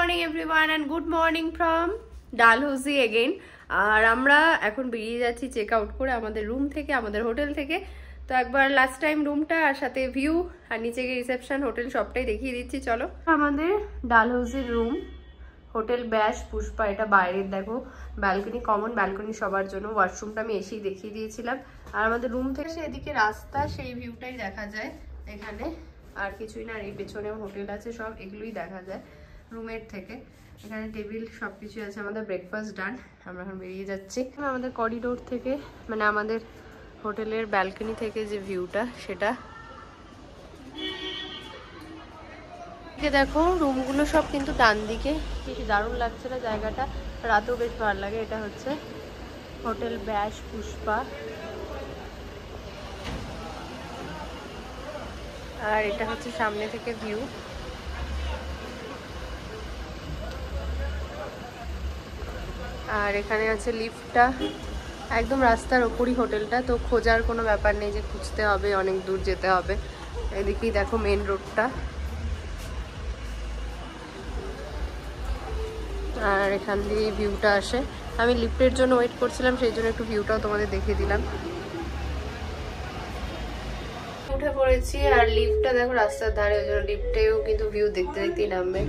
Morning everyone and good morning from Dalhousie again. আর আমরা এখন বেরিয়ে যাচ্ছি চেক আউট করে আমাদের রুম থেকে, আমাদের হোটেল থেকে। তো একবার লাস্ট টাইম রুমটা আর সাথে ভিউ আর নিচে গিয়ে রিসেপশন হোটেল সবটাই দেখিয়ে দিচ্ছি। চলো, আমাদের ডালহৌসির রুম, হোটেল ব্যাশ পুষ্পা। এটা বাইরের দেখো ব্যালকনি, কমন ব্যালকনি সবার জন্য। ওয়াশরুমটা আমি এসেই দেখিয়ে দিয়েছিলাম। আর আমাদের রুম থেকে সেদিকে রাস্তা, সেই ভিউটাই দেখা যায় এখানে, আর কিছুই না। আর এই পেছনেও হোটেল আছে, সব এগুলোই দেখা যায় রুমের থেকে। এখানে টেবিল সবকিছু আছে। আমাদের ব্রেকফাস্ট ডান, আমরা এখন বেরিয়ে যাচ্ছি। আমাদের করিডোর থেকে, মানে আমাদের হোটেলের ব্যালকনি থেকে যে ভিউটা, সেটা দেখো। রুমগুলো সব কিন্তু ডান দিকে, কি দারুণ লাগছে না জায়গাটা, রাতেও বেশ ভালো লাগে। এটা হচ্ছে হোটেল ব্যাশ পুষ্পা, আর এটা হচ্ছে সামনে থেকে ভিউ। আর এখানে আছে লিফটটা, একদম রাস্তার ওপরই হোটেলটা। তো খোঁজার কোনো ব্যাপার নেই যে খুঁজতে হবে, অনেক দূর যেতে হবে। এদিকেই দেখো মেন রোডটা। আর এখান দিয়ে ভিউটা আসে। আমি লিফটের জন্য ওয়েট করছিলাম, সেই জন্য একটু ভিউটাও তোমাদের দেখিয়ে দিলাম। উঠে পড়েছি, আর লিফটটা দেখো রাস্তার ধারে, ওই জন্য লিফটেও কিন্তু ভিউ দেখতে দেখতেই নামবে।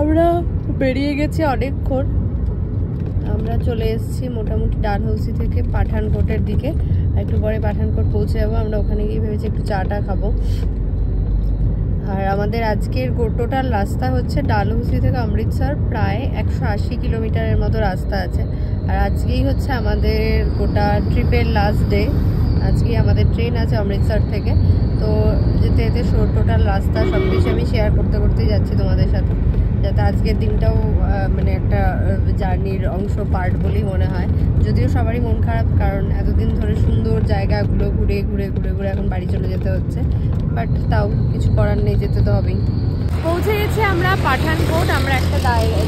আমরা বেরিয়ে গেছি অনেকক্ষণ। আমরা চলে এসেছি মোটামুটি ডালহৌসি থেকে পাঠানকোটের দিকে। একটু পরে পাঠানকোট পৌঁছে যাবো। আমরা ওখানে গিয়ে ভেবেছি একটু চাটা খাবো। আর আমাদের আজকের টোটাল রাস্তা হচ্ছে ডালহৌসি থেকে অমৃতসর, প্রায় 180 কিলোমিটারের মতো রাস্তা আছে। আর আজকেই হচ্ছে আমাদের গোটা ট্রিপের লাস্ট ডে। আজকেই আমাদের ট্রেন আছে অমৃতসর থেকে। তো যেতে যেতে টোটাল রাস্তা সব কিছু আমি শেয়ার করতে করতেই যাচ্ছি তোমাদের সাথে, যাতে আজকের দিনটাও মানে একটা জার্নির অংশ, পার্ট বলেই মনে হয়। যদিও সবারই মন খারাপ, কারণ এতদিন ধরে সুন্দর জায়গাগুলো ঘুরে ঘুরে ঘুরে ঘুরে এখন বাড়ি চলে যেতে হচ্ছে। বাট তাও কিছু করার নেই, যেতে তো হবেই। পৌঁছে গেছি আমরা পাঠানকোট। আমরা একটা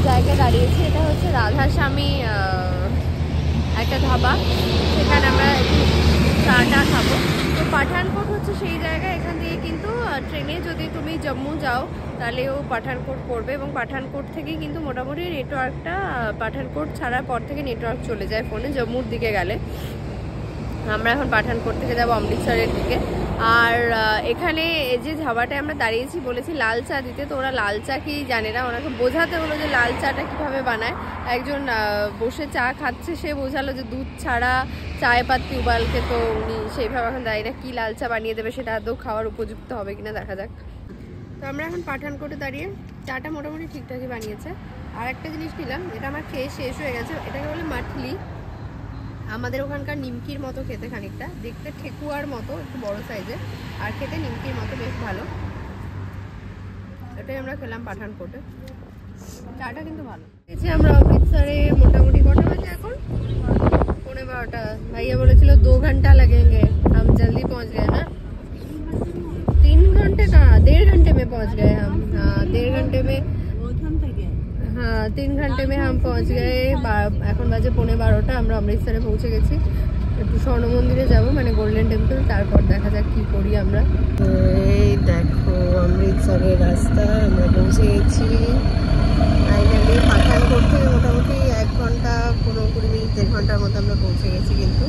জায়গায় দাঁড়িয়েছি, এটা হচ্ছে রাধাস্বামী একটা ধাবা। সেখানে আমরা চাটা খাবো। তো পাঠানকোট হচ্ছে সেই জায়গা, এখান থেকে কিন্তু ট্রেনে যদি তুমি জম্মু যাও তাহলেও পাঠানকোট পড়বে, এবং পাঠানকোট থেকে কিন্তু মোটামুটি নেটওয়ার্কটা, পাঠানকোট ছাড়ার পর থেকে নেটওয়ার্ক চলে যায় ফোনে জম্মুর দিকে গেলে। আমরা এখন পাঠানকোট থেকে যাবো অমৃতসরের দিকে। আর এখানে যে ধাবাটায় আমরা দাঁড়িয়েছি, বলেছি লাল চা দিতে, তো ওরা লাল চা কি জানে না। ওনাকে বোঝাতে হলো যে লাল চাটা কীভাবে বানায়। একজন বসে চা খাচ্ছে, সে বোঝালো যে দুধ ছাড়া চায় পাত্তি উবালকে। তো উনি সেইভাবে এখন দাঁড়িয়ে কী লাল চা বানিয়ে দেবে, সেটা আদৌ খাওয়ার উপযুক্ত হবে কিনা দেখা যাক। তো আমরা এখন পাঠানকোটে দাঁড়িয়ে, চাটা মোটামুটি ঠিকঠাকই বানিয়েছে। আর একটা জিনিস নিলাম, এটা আমার খেয়ে শেষ হয়ে গেছে। এটাকে বলে মাঠলি, আমাদের ওখানকার নিমকির মতো খেতে, খানিকটা দেখতে ঠেকুয়ার মতো, একটু বড় সাইজের, আর খেতে নিমকির মতো, বেশ ভালো। এটাই আমরা খেলাম পাঠানকোটে। চাটা কিন্তু ভালো। এসে আমরা অমৃতসরে মোটামুটি কটা বাজে এখন? 11:15। ভাইয়া বলেছিল 2 ঘন্টা लगेंगे, हम जल्दी पहुंच गए ना। 3 घंटे कहाँ, 1.5 घंटे में पहुंच गए हम। हाँ 1.5 घंटे में, हाँ 3 घंटे में हम पहुंच गए। এখন বাজে 11:15। আমরা অমৃতসরে পৌঁছে গেছি। একটু স্বর্ণ মন্দিরে যাবো, মানে গোল্ডেন টেম্পল, তারপর দেখা যাক কি করি আমরা। এই দেখো অমৃতসরের রাস্তা, আমরা পৌঁছে গেছি। ফাইনালি পাঠানকোট থেকে মোটামুটি 1 ঘন্টা 15-20 মিনিট 1.5 ঘন্টার মধ্যে আমরা পৌঁছে গেছি কিন্তু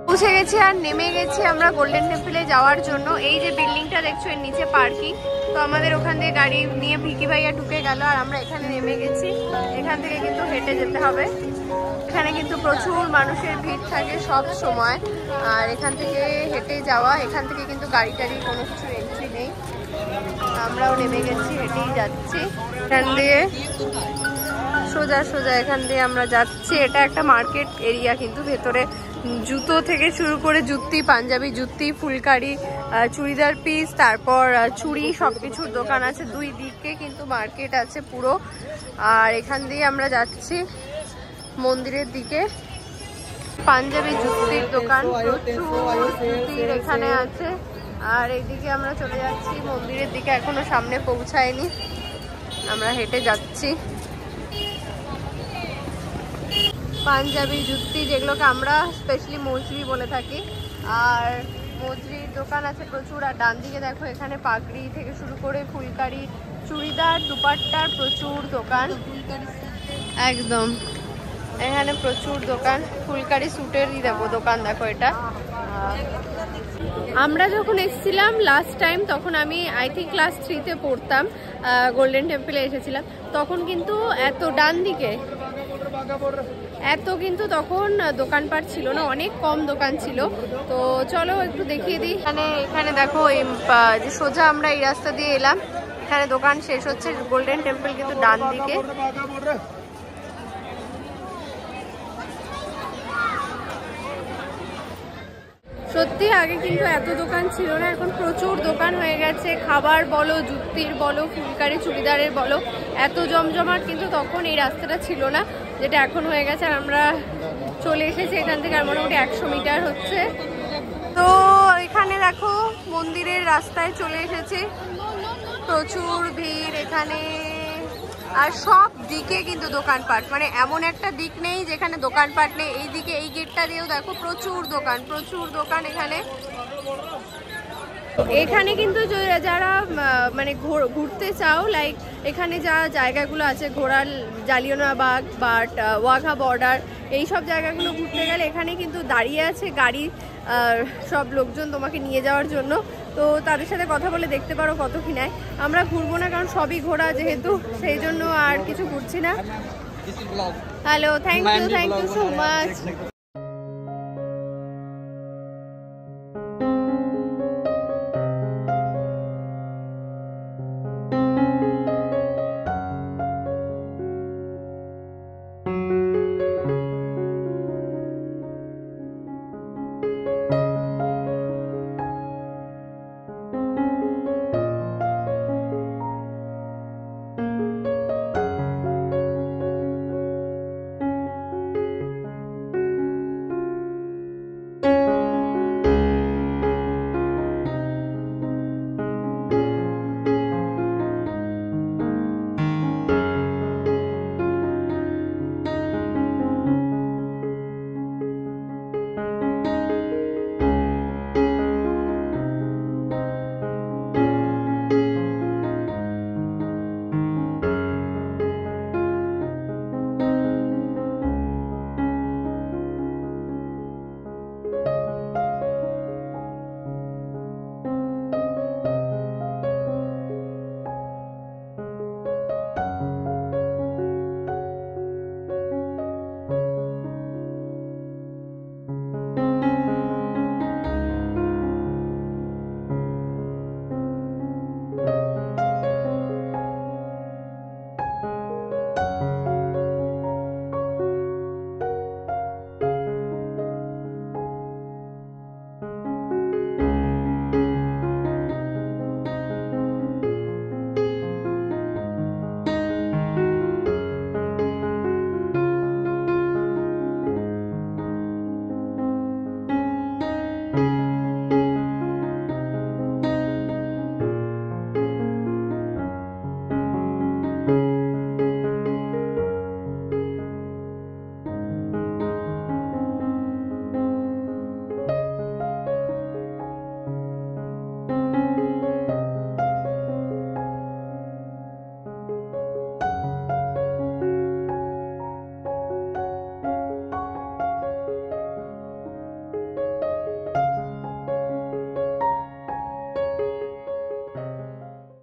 পৌঁছে গেছি আর নেমে গেছি আমরা গোল্ডেন টেম্পলে যাওয়ার জন্য। এই যে বিল্ডিংটা দেখছো এর নিচে পার্কিং, তো আমাদের ওখান থেকে গাড়ি নিয়ে ভিকি ভাইয়া ঢুকে গেল আর আমরা এখানে নেমে গেছি। এখান থেকে কিন্তু হেঁটে যেতে হবে, এখানে কিন্তু প্রচুর মানুষের ভিড় থাকে সব সময়। আর এখান থেকে হেঁটে যাওয়া, এখান থেকে কিন্তু গাড়ি টাড়ি কোনো কিছু এন্ট্রি নেই। আমরাও নেমে গেছি, হেঁটেই যাচ্ছি এখান দিয়ে সোজা সোজা এখান দিয়ে আমরা যাচ্ছি। এটা একটা মার্কেট এরিয়া, কিন্তু ভেতরে জুতো থেকে শুরু করে জুতি, পাঞ্জাবি জুতি, ফুলকারি, চুড়িদার পিস, তারপর চুড়ি, সবকিছুর দোকান আছে। দুই দিকে কিন্তু মার্কেট আছে পুরো। আর এখান দিয়ে আমরা যাচ্ছি মন্দিরের দিকে। পাঞ্জাবি জুতির দোকান প্রচুর জুতির এখানে আছে। আর এইদিকে আমরা চলে যাচ্ছি মন্দিরের দিকে, এখনো সামনে পৌঁছায়নি, আমরা হেঁটে যাচ্ছি। পাঞ্জাবি জুতি যেগুলোকে আমরা স্পেশালি মজরি বলে থাকি, আর মজরির দোকান আছে প্রচুর। আর ডান দিকে দেখো এখানে পাগড়ি থেকে শুরু করে ফুলকারি, চুড়িদার, দুপাট্টার প্রচুর দোকান। একদম এখানে প্রচুর দোকান, ফুলকারি স্যুটেরই দেখো দোকান, দেখো এটা। আমরা যখন এসেছিলাম লাস্ট টাইম, তখন আমি আই থিঙ্ক ক্লাস 3-তে পড়তাম, গোল্ডেন টেম্পলে এসেছিলাম তখন। কিন্তু এত ডান দিকে এত কিন্তু তখন দোকানপাট ছিল না, অনেক কম দোকান ছিল। তো চলো একটু দেখিয়ে দিই। এখানে দেখো যে সোজা আমরা এই রাস্তা দিয়ে এলাম, এখানে দোকান শেষ হচ্ছে। গোল্ডেন টেম্পল কিন্তু ডান দিকে। সত্যি আগে কিন্তু এত দোকান ছিল না, এখন প্রচুর দোকান হয়ে গেছে। খাবার বলো, জুতির বলো, ফুলকারি চুড়িদারের বলো, এত জমজমাট কিন্তু তখন এই রাস্তাটা ছিল না, যেটা এখন হয়ে গেছে। আর আমরা চলে এসেছি এখান থেকে, আর মোটামুটি 100 মিটার হচ্ছে। তো এখানে দেখো মন্দিরের রাস্তায় চলে এসেছি, প্রচুর ভিড় এখানে। আর সব দিকে কিন্তু দোকানপাট, মানে এমন একটা দিক নেই যেখানে দোকানপাট নেই। এইদিকে এই গেটটা দিয়েও দেখো প্রচুর দোকান এখানে। এখানে কিন্তু যারা মানে ঘুরতে চাও, লাইক এখানে যা জায়গাগুলো আছে ঘোরার, জালিয়ানওয়ালাবাগ বা ওয়াঘা বর্ডার, এই সব জায়গাগুলো ঘুরতে গেলে এখানে কিন্তু দাঁড়িয়ে আছে গাড়ি, সব লোকজন তোমাকে নিয়ে যাওয়ার জন্য। তো তাদের সাথে কথা বলে দেখতে পারো কত কি নেয়। আমরা ঘুরবো না কারণ সবই ঘোরা যেহেতু, সেই জন্য আর কিছু ঘুরছি না। Hello, thank you so much.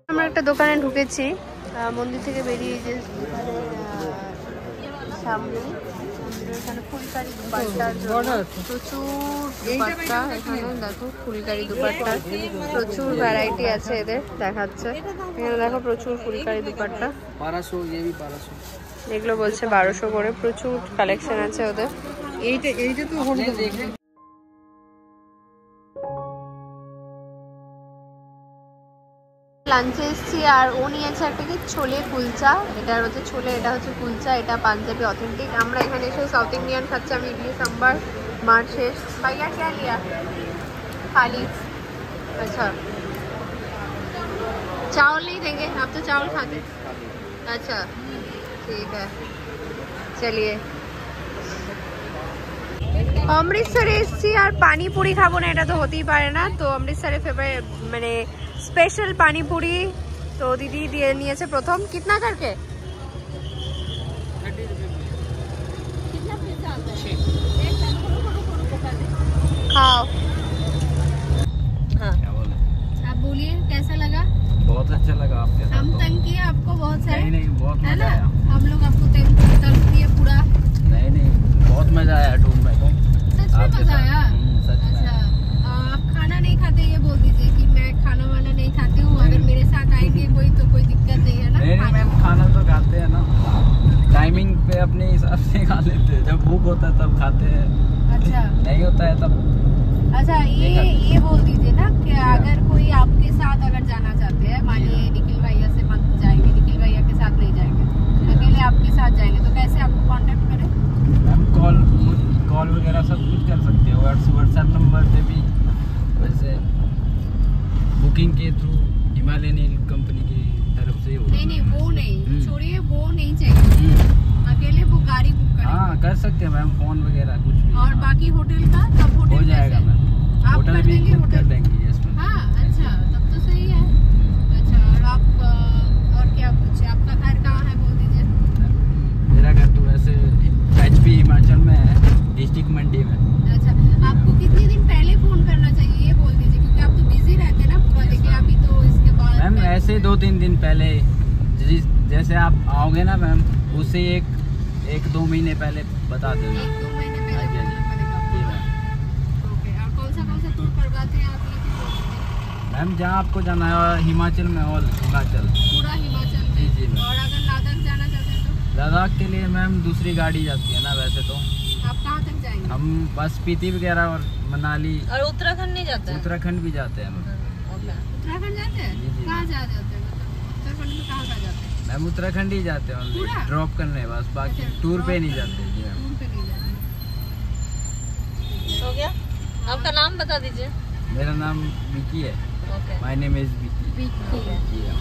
আমরা একটা দোকানে ঢুকেছি মন্দির থেকে বেরিয়ে, যে সামনে এখানে ফুলকারি দুপাট্টার প্রচুর দুপাট্টা, এখানে দেখো ফুলকারি দুপাট্টার প্রচুর ভ্যারাইটি আছে এদের, দেখাচ্ছে এখানে দেখো প্রচুর ফুলকারি দুপাট্টা, এগুলো বলছে 1200 করে, প্রচুর কালেকশন আছে ওদের। এইটা তো লাঞ্চে এসছি আর ও নিয়েছে একটা কি ছোলে কুলচা, এটা হচ্ছে ছোলে, এটা হচ্ছে কুলচা, এটা পাঞ্জাবি অথেন্টিক। আমরা এখানে এসে সাউথ ইন্ডিয়ান খাচ্ছি, আমি ইডলি সাম্বার, মার শেষ। ভাইয়া क्या लिया? खाली? अच्छा, चावल नहीं देंगे आप तो चावल खाते? अच्छा ठीक है, चलिए। অমৃতসরে এসছি আর পানিপুরি খাবো না, এটা তো হতেই পারে না। তো অমৃতসরে ফেভারিট মানে স্পেশাল পানিপুরি, তো দিদি দিয়ে নিয়েছে প্রথম। কিতনা করকে? খাও। हाँ, आप बोलिए कैसा लगा? बहुत अच्छा लगा। आपके साथ हम तंग किए आपको बहुत सारे? नहीं बहुत मजा आया। हम लोग आपको तंग किए पूरा? नहीं बहुत मजा आया टूर में। तो सच में मजा आया? अच्छा, आप खाना नहीं खाते ये बोल दीजिए कि मैं खाना वाना नहीं खाती हूँ, अगर मेरे साथ आएंगे कोई तो कोई दिक्कत नहीं है ना? नहीं मैम, खाना तो खाते हैं ना, टाइमिंग पे अपने हिसाब से खा लेते हैं, जब भूख होता है तब खाते हैं। अच्छा, नहीं होता है तब। अच्छा ये बोल दीजिए ना कि अगर कोई आपके साथ अगर जाना चाहते हैं, मानिए निखिल भैया से मत जाएंगे, निखिल भैया के साथ नहीं जाएंगे, अकेले आपके साथ जाएंगे, तो कैसे आपको कांटेक्ट करें? मैम कॉल वगैरह सब कुछ कर सकते हो, व्हाट्सएप नंबर पे भी, वैसे बुकिंग के थ्रू हिमालयन कंपनी की तरफ से ही होगा। नहीं वो नहीं छोड़िए, वो नहीं चाहिए, अकेले वो गाड़ी बुक करें। हाँ कर सकते हैं मैम, फोन वगैरह कुछ भी। और बाकी होटल का सब होटल हो जाएगा मैम, आप होटल कर भी देंगे बुक कर देंगे। Yes ma'am. हाँ अच्छा, तब तो सही है। अच्छा और आप और क्या पूछे, आपका घर कहाँ है बोल दीजिए। मेरा घर तो वैसे HP हिमाचल में है, डिस्ट्रिक्ट मंडी में। अच्छा आपको कितने दिन पहले फोन करना चाहिए ये बोल दीजिए, क्योंकि आप तो बिजी रहते हैं ना पूरा। देखिए अभी तो इसके बाद मैम ऐसे 2-3 दिन पहले, जैसे आप आओगे ना मैम, उससे 1-2 महीने पहले बता देना। 1-2 महीने पहले हाँ जी, बोलना पड़ेगा। जी मैम। ओके, और कौन सा टूर करवाते हैं आप, ये भी बोल दीजिए। मैम जहाँ आपको जाना है हिमाचल में, ऑल हिमाचल, पूरा हिमाचल में। जी जी मैम। और अगर लद्दाख जाना चाहते हैं तो लद्दाख के लिए मैम दूसरी गाड़ी जाती है ना वैसे तो। आप कहाँ तक जाएंगे? हम बस स्पीति वगैरह और मनाली, और उत्तराखंड नहीं जाते हैं? उत्तराखंड भी जाते हैं मैम। उत्तराखंड जाते हैं? जी, जी। कहाँ जाते हैं मतलब उत्तराखंड में कहाँ जाते हैं? मैम उत्तराखंड ही जाते हैं, पूरा? ड्रॉप करने बस, बाकी अच्छा, टूर drop पे नहीं करने। जाते। जी मैम। टूर पे नहीं जाते। हो गया? आपका नाम बता दीजिए। मेरा नाम विकी है, okay my name is Vicky. Vicky. जी मैम।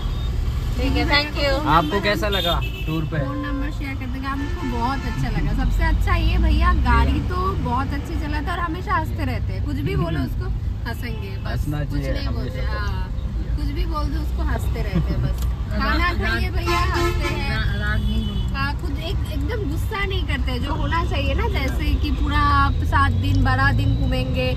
ठीक है, थैंक यू। आपको कैसा लगा टूर पे? फोन नंबर शेयर कर देंगे। हमको बहुत अच्छा लगा। सबसे अच्छा ये भैया, गाड़ी तो बहुत अच्छी चलाता है और हमेशा हंसते रहते हैं। कुछ भी बोलो उसको हंसेंगे बस, हंसना कुछ चाहिए नहीं बोलते। हमेशा। हाँ कुछ भी बोल दो उसको हंसते रहते हैं बस। खाना खाइए भैया हंसते हैं। हाँ खुद एकदम गुस्सा नहीं करते, जो होना चाहिए ना, जैसे कि पूरा आप 7 दिन 12 दिन घूमेंगे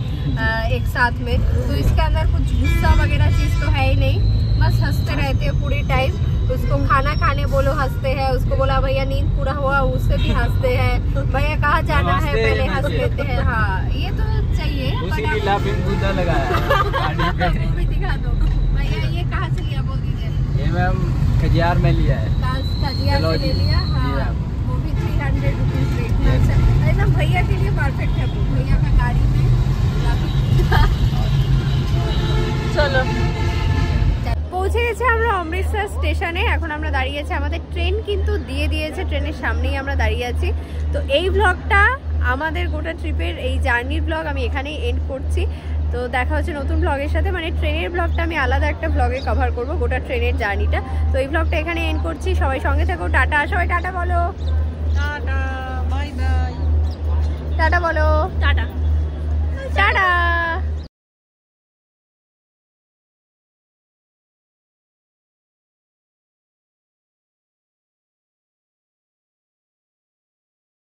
एक साथ में, तो इसके अंदर कुछ गुस्सा वगैरह चीज़ तो है ही नहीं। बस हंसते रहते हैं पूरी टाइम। उसको खाना खाने बोलो हंसते हैं, उसको बोला भैया नींद पूरा हुआ उससे भी हंसते हैं, भैया कहाँ जाना है पहले हंस लेते हैं। हाँ ये तो चाहिए। उसी की लाफिंग बुद्धा लगाया है गाड़ी पे। वो भी दिखा दो भैया। ये कहाँ से लिया बोल दीजिए। ये मैम खजियार में लिया है। ताजिया चलो से ले जी। लिया। जी हाँ मैम। वो भी 300 रुपीज रेट में। अच्छा एकदम भैया के लिए परफेक्ट है वो। भैया का गाड़ी में চলো পৌঁছে গেছে আমরা অমৃতসর স্টেশনে। এখন আমরা দাঁড়িয়ে আছি, আমাদের ট্রেন কিন্তু দিয়ে দিয়েছে, ট্রেনের সামনেই আমরা দাঁড়িয়ে আছি। তো এই ব্লগটা আমাদের গোটা ট্রিপের এই জার্নির ব্লগ আমি এখানেই এন্ড করছি। তো দেখা হচ্ছে নতুন ব্লগের সাথে, মানে ট্রেনের ব্লগটা আমি আলাদা একটা ব্লগে কভার করব, গোটা ট্রেনের জার্নিটা। তো এই ব্লগটা এখানে এন্ড করছি। সবাই সঙ্গে থাকো। টাটা, সবাই টাটা বলো। Tata, bye bye. টাটা বলো। টাটা। টাটা।